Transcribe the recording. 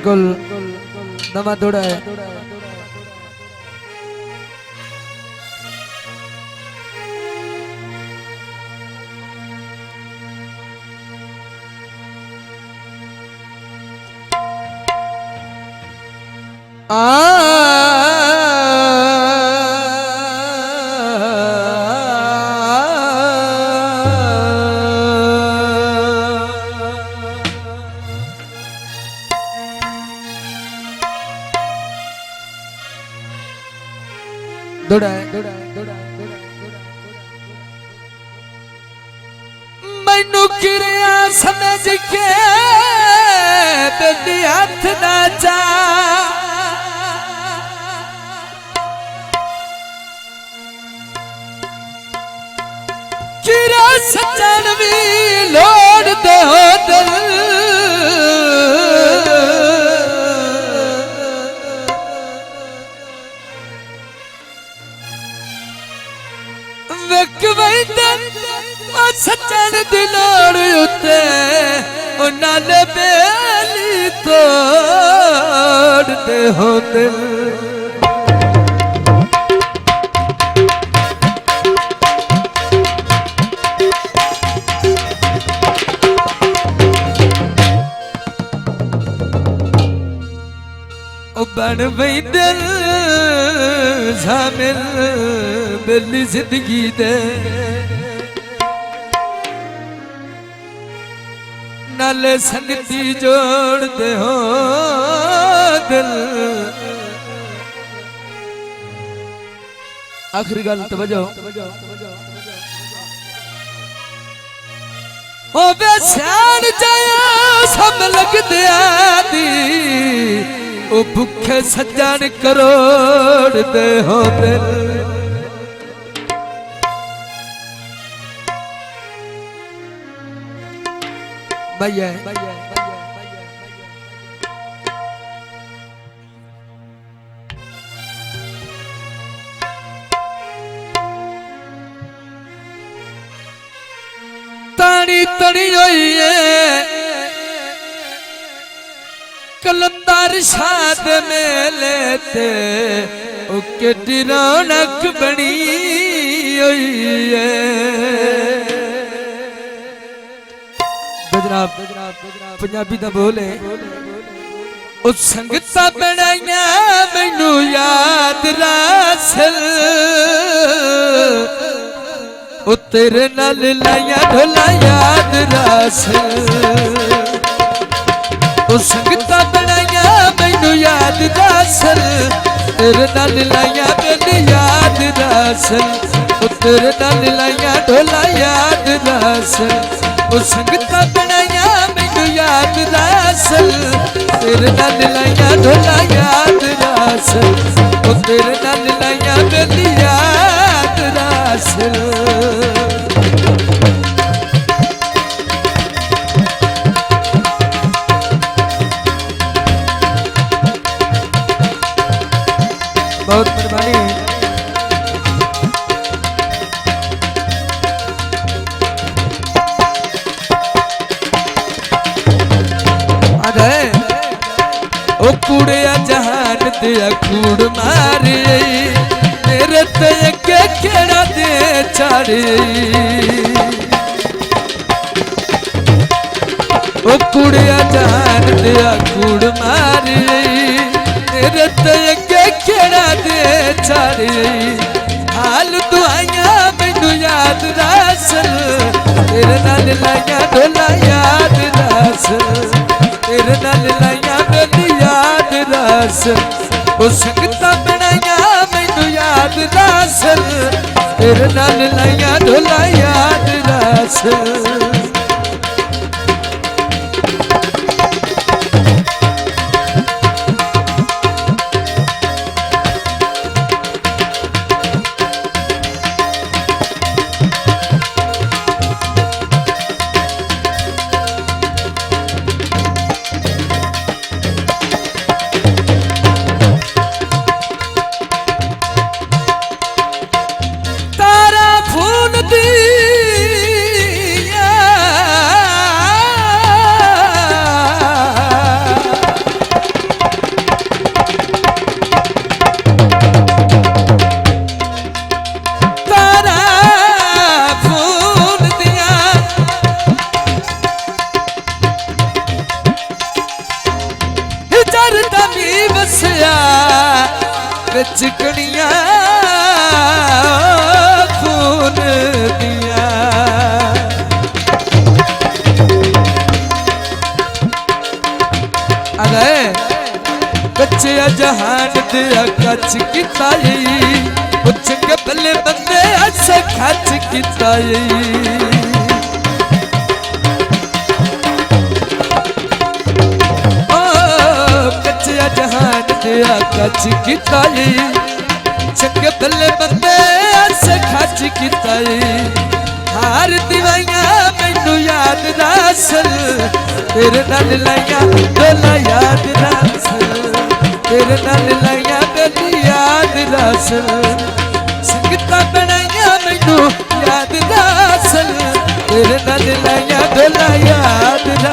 बिल्कुल नवा दौड़ा है। दौड़ा है मैनू किरिया समझ के बेली हाथ ना जा किरा सजन भी लोड़ दे हो दिल सचन दिलोड़ उते नाले बेली तोड़ दे हो दिल बन गई दिल शामिल बेली जिंदगी दे नाले संगती जोड़ दे हो दिल। आखिरी गल तवज्जो ओ बेसान जाया सब लग दिया दी ओ भुखे सज्जन करोड़ दे हो दिल भैया तानी तड़ी हुई है कलंदर शाद में लेते ओके रौनक बनी हुई है पंजाबी दा बोले उस संगता बनाइया मैनू याद रासल ओ तेरे नाल लाइया ढोला याद रासल उस संगता बनाइया मैनू याद रासल तेरे नाल लाइया मैनू याद रासल ओ तेरे नाल लाइया ढोला याद रासल उस संगता बनाइया मैनू याद रासल तेरे नाल लाइया ढोला याद रासल ओ तेरे नाल लाइया मेरी याद रासल बहुत मेहरबानी कुड़िया जहान दिया कूड़ मारी मेरे ते के केड़ा दे चाड़ी ओ कुड़िया जहान दिया कूड़ मारी मेरे ते के केड़ा दे चाड़ी हाल दुआइया मैनू याद रासल तेरे नाल लाइया ढोला याद रासल तेरे नाल लाइया मेरी याद रासल ओ संगता बनाइया मैनू याद रासल तेरे नाल लाइया ढोला याद रासल करदा भी वसिया विच कणियां खून दिया। अरे बच्चे जहान दिया कच किता चंगे भले बंदे ऐसे खच किता बच्चे जहान दिया कच किता चंगे भले बंदे ऐसे खच किता। हार दवाइयां मैनू याद रासल तेरे नाल लाइया डोला याद रासल तेरे नाल लाइया मेरी याद रासल संगता बनाइया मैनू याद रासल तेरे नाल लाइया डोला याद रासल।